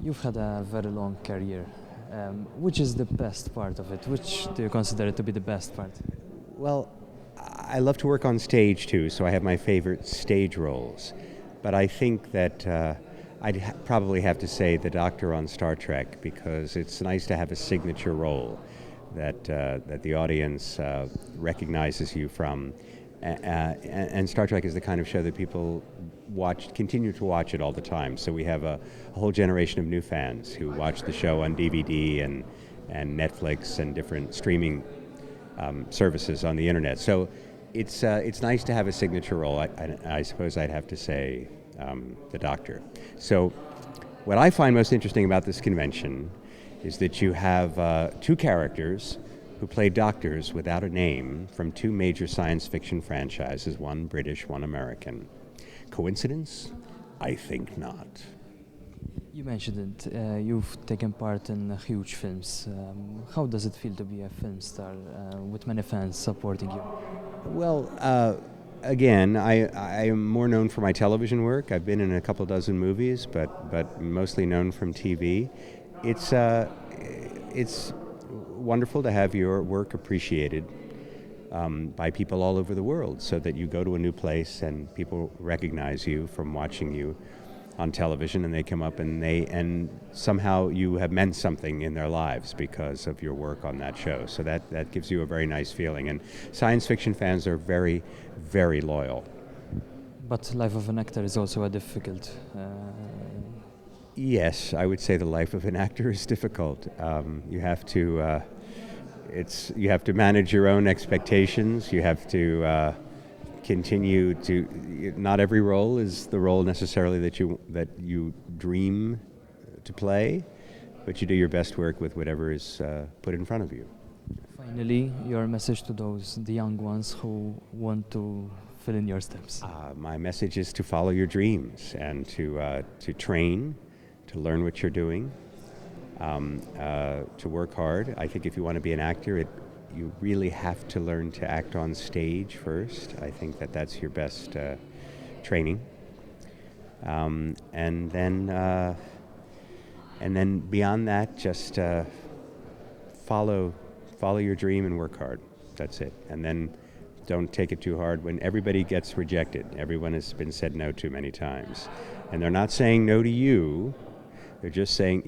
You've had a very long career. Which is the best part of it? Which do you consider it to be the best part? Well, I love to work on stage too, so I have my favorite stage roles. But I think that I'd probably have to say the Doctor on Star Trek, because it's nice to have a signature role that the audience recognizes you from. And Star Trek is the kind of show that people continue to watch it all the time. So we have a whole generation of new fans who watch the show on DVD and Netflix and different streaming services on the internet. So it's nice to have a signature role. I suppose I'd have to say the Doctor. So what I find most interesting about this convention is that you have two characters who play doctors without a name from two major science fiction franchises, one British, one American. Coincidence? I think not. You mentioned it. You've taken part in huge films. How does it feel to be a film star with many fans supporting you? Well, again, I am more known for my television work. I've been in a couple dozen movies, but mostly known from TV. It's wonderful to have your work appreciated by people all over the world, so that you go to a new place and people recognize you from watching you on television, and they come up and somehow you have meant something in their lives because of your work on that show. So that gives you a very nice feeling. And science fiction fans are very, very loyal. But life of an actor is also a difficult. Yes, I would say the life of an actor is difficult. You have to manage your own expectations. You have to continue to. Not every role is the role necessarily that you dream to play, but you do your best work with whatever is put in front of you. Finally, your message to the young ones who want to fill in your steps. My message is to follow your dreams and to train, to learn what you're doing, to work hard. I think if you want to be an actor, you really have to learn to act on stage first. I think that's your best training, and then beyond that, just follow your dream and work hard. That's it. And then don't take it too hard. When everybody gets rejected, everyone has been said no to many times, and they're not saying no to you. They're just saying,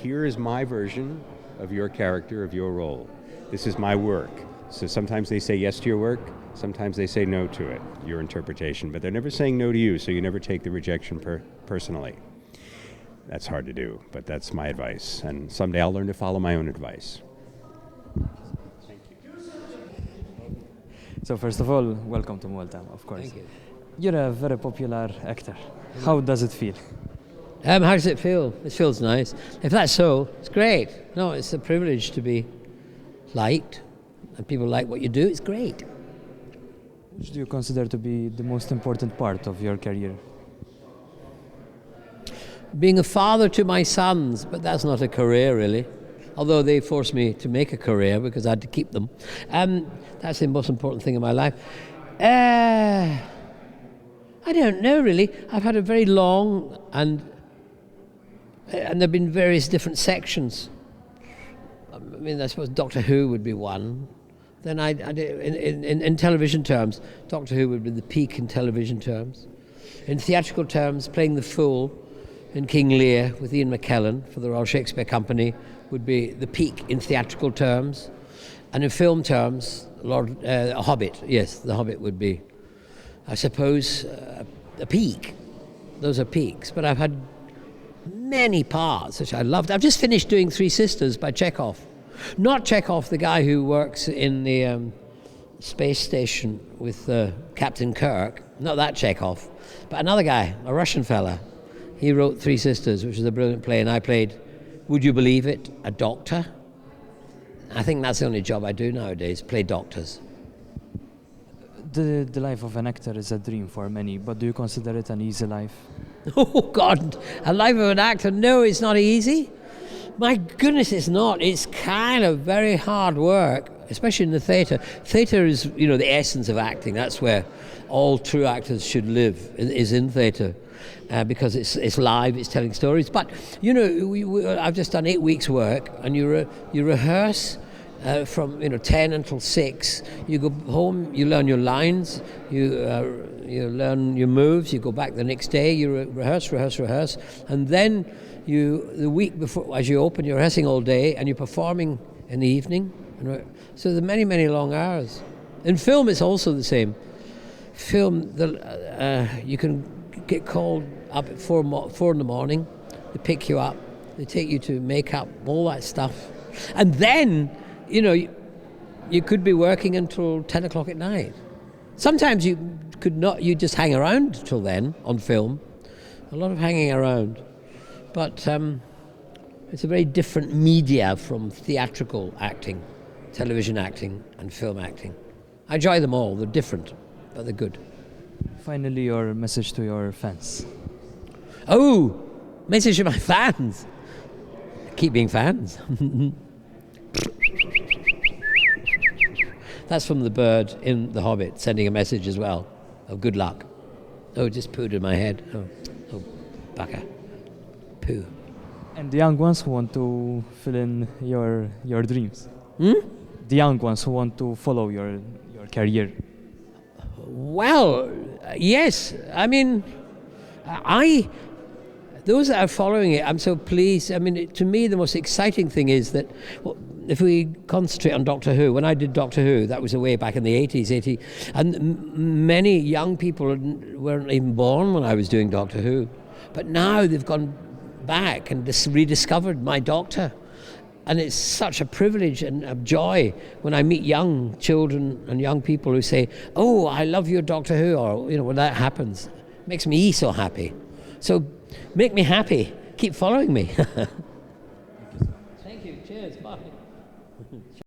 here is my version of your character, of your role. This is my work. So sometimes they say yes to your work, sometimes they say no to it, your interpretation, but they're never saying no to you, so you never take the rejection personally. That's hard to do, but that's my advice, and someday I'll learn to follow my own advice. Thank you. So first of all, welcome to Malta, of course. Thank you. You're a very popular actor. How does it feel? How does it feel? It feels nice. If that's so, it's great. No, it's a privilege to be liked, and people like what you do. It's great. Which do you consider to be the most important part of your career? Being a father to my sons, but that's not a career really. Although they forced me to make a career because I had to keep them. That's the most important thing in my life. I don't know really. I've had a very long and there have been various different sections. I mean, I suppose Doctor Who would be one. Then in television terms, Doctor Who would be the peak in television terms. In theatrical terms, playing the Fool in King Lear with Ian McKellen for the Royal Shakespeare Company would be the peak in theatrical terms. And in film terms, Hobbit, yes, The Hobbit would be, I suppose, a peak. Those are peaks. But I've had many parts which I loved. I've just finished doing Three Sisters by Chekhov. Not Chekhov, the guy who works in the space station with Captain Kirk. Not that Chekhov, but another guy, a Russian fella. He wrote Three Sisters, which is a brilliant play, and I played, would you believe it, a doctor. I think that's the only job I do nowadays, play doctors. The life of an actor is a dream for many, but do you consider it an easy life? Oh God, a life of an actor? No, it's not easy. My goodness, it's not. It's kind of very hard work, especially in the theatre. Theatre is, the essence of acting. That's where all true actors should live, is in theatre. because it's live, it's telling stories. But you know, I've just done 8 weeks' work, and you rehearse from 10 until 6. You go home, you learn your lines, you learn your moves. You go back the next day, you rehearse, and then the week before, as you open, you're rehearsing all day, and you're performing in the evening. So there are many, many long hours. In film, it's also the same. Film, you can get called up at 4 in the morning. They pick you up. They take you to makeup, all that stuff. And then, you could be working until 10 o'clock at night. Sometimes you could not. You just hang around till then on film. A lot of hanging around. But it's a very different media from theatrical acting, television acting, and film acting. I enjoy them all. They're different, but they're good. Finally, your message to your fans. Oh, message to my fans. Keep being fans. That's from the bird in The Hobbit, sending a message as well of good luck. Oh, it just pooed in my head. Oh, bugger. Poo. And the young ones who want to fill in your dreams. The young ones who want to follow your career. Well, yes. I mean, those that are following it, I'm so pleased. I mean, to me, the most exciting thing is that if we concentrate on Doctor Who, when I did Doctor Who, that was way back in the 80s, and many young people weren't even born when I was doing Doctor Who. But now they've gone back and rediscovered my Doctor. And it's such a privilege and a joy when I meet young children and young people who say, "Oh, I love your Doctor Who," or when that happens. It makes me so happy. So make me happy. Keep following me. Thank you. Cheers. Bye.